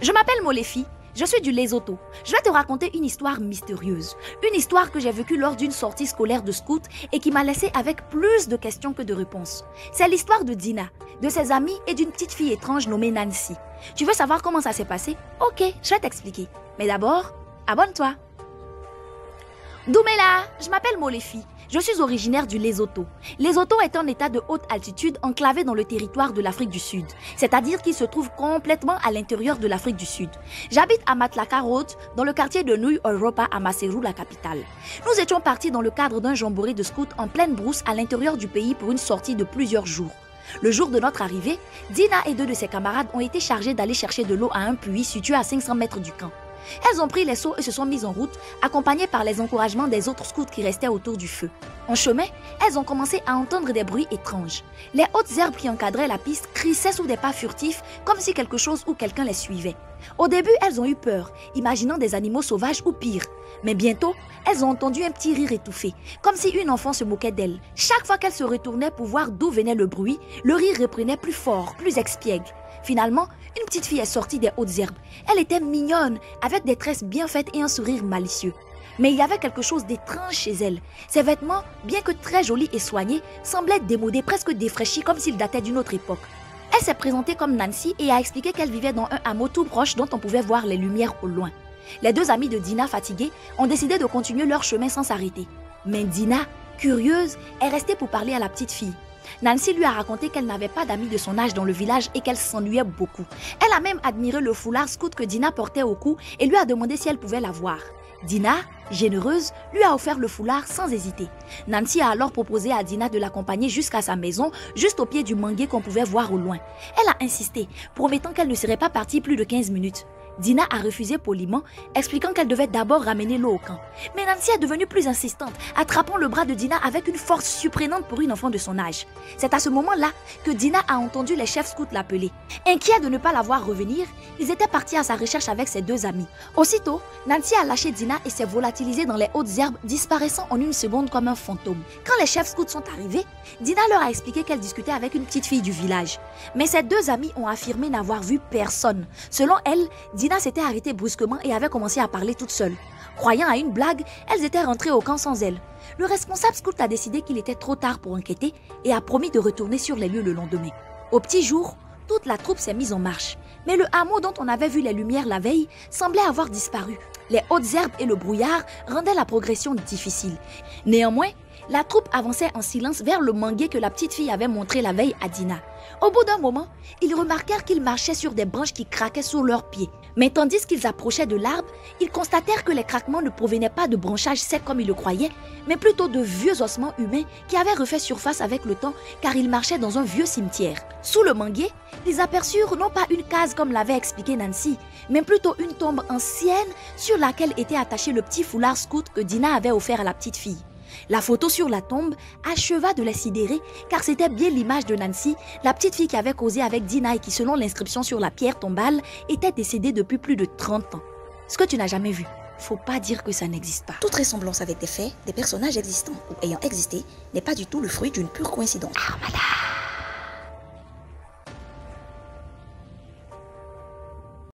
Je m'appelle Moléfi, je suis du Lesotho. Je vais te raconter une histoire mystérieuse. Une histoire que j'ai vécue lors d'une sortie scolaire de scout et qui m'a laissé avec plus de questions que de réponses. C'est l'histoire de Dina, de ses amis et d'une petite fille étrange nommée Nancy. Tu veux savoir comment ça s'est passé? Ok, je vais t'expliquer. Mais d'abord, abonne-toi. Doumela, je m'appelle Moléfi. Je suis originaire du Lesotho. Lesotho est un état de haute altitude enclavé dans le territoire de l'Afrique du Sud, c'est-à-dire qu'il se trouve complètement à l'intérieur de l'Afrique du Sud. J'habite à Matlaka Road, dans le quartier de New Europa à Maseru, la capitale. Nous étions partis dans le cadre d'un jamboree de scouts en pleine brousse à l'intérieur du pays pour une sortie de plusieurs jours. Le jour de notre arrivée, Dina et deux de ses camarades ont été chargés d'aller chercher de l'eau à un puits situé à 500 mètres du camp. Elles ont pris les seaux et se sont mises en route, accompagnées par les encouragements des autres scouts qui restaient autour du feu. En chemin, elles ont commencé à entendre des bruits étranges. Les hautes herbes qui encadraient la piste crissaient sous des pas furtifs, comme si quelque chose ou quelqu'un les suivait. Au début, elles ont eu peur, imaginant des animaux sauvages ou pire. Mais bientôt, elles ont entendu un petit rire étouffé, comme si une enfant se moquait d'elles. Chaque fois qu'elles se retournaient pour voir d'où venait le bruit, le rire reprenait plus fort, plus expiègle. Finalement, une petite fille est sortie des hautes herbes. Elle était mignonne, avec des tresses bien faites et un sourire malicieux. Mais il y avait quelque chose d'étrange chez elle. Ses vêtements, bien que très jolis et soignés, semblaient démodés, presque défraîchis, comme s'ils dataient d'une autre époque. Elle s'est présentée comme Nancy et a expliqué qu'elle vivait dans un hameau tout proche dont on pouvait voir les lumières au loin. Les deux amis de Dina, fatigués, ont décidé de continuer leur chemin sans s'arrêter. Mais Dina, curieuse, est restée pour parler à la petite fille. Nancy lui a raconté qu'elle n'avait pas d'amis de son âge dans le village et qu'elle s'ennuyait beaucoup. Elle a même admiré le foulard scout que Dina portait au cou et lui a demandé si elle pouvait l'avoir. Dina, généreuse, lui a offert le foulard sans hésiter. Nancy a alors proposé à Dina de l'accompagner jusqu'à sa maison, juste au pied du manguier qu'on pouvait voir au loin. Elle a insisté, promettant qu'elle ne serait pas partie plus de 15 minutes. Dina a refusé poliment, expliquant qu'elle devait d'abord ramener l'eau au camp. Mais Nancy est devenue plus insistante, attrapant le bras de Dina avec une force surprenante pour une enfant de son âge. C'est à ce moment-là que Dina a entendu les chefs scouts l'appeler. Inquiets de ne pas la voir revenir, ils étaient partis à sa recherche avec ses deux amis. Aussitôt, Nancy a lâché Dina et s'est volatilisée dans les hautes herbes, disparaissant en une seconde comme un fantôme. Quand les chefs scouts sont arrivés, Dina leur a expliqué qu'elle discutait avec une petite fille du village. Mais ses deux amis ont affirmé n'avoir vu personne. Selon elle, Dina s'était arrêtée brusquement et avait commencé à parler toute seule. Croyant à une blague, elles étaient rentrées au camp sans elle. Le responsable scout a décidé qu'il était trop tard pour enquêter et a promis de retourner sur les lieux le lendemain. Au petit jour, toute la troupe s'est mise en marche. Mais le hameau dont on avait vu les lumières la veille semblait avoir disparu. Les hautes herbes et le brouillard rendaient la progression difficile. Néanmoins, la troupe avançait en silence vers le manguier que la petite fille avait montré la veille à Dina. Au bout d'un moment, ils remarquèrent qu'ils marchaient sur des branches qui craquaient sous leurs pieds. Mais tandis qu'ils approchaient de l'arbre, ils constatèrent que les craquements ne provenaient pas de branchages secs comme ils le croyaient, mais plutôt de vieux ossements humains qui avaient refait surface avec le temps car ils marchaient dans un vieux cimetière. Sous le manguier, ils aperçurent non pas une case comme l'avait expliqué Nancy, mais plutôt une tombe ancienne sur laquelle était attaché le petit foulard scout que Dina avait offert à la petite fille. La photo sur la tombe acheva de les sidérer car c'était bien l'image de Nancy, la petite fille qui avait causé avec Dina et qui, selon l'inscription sur la pierre tombale, était décédée depuis plus de 30 ans. Ce que tu n'as jamais vu, faut pas dire que ça n'existe pas. Toute ressemblance avec des faits, des personnages existants ou ayant existé n'est pas du tout le fruit d'une pure coïncidence. Ah, madame.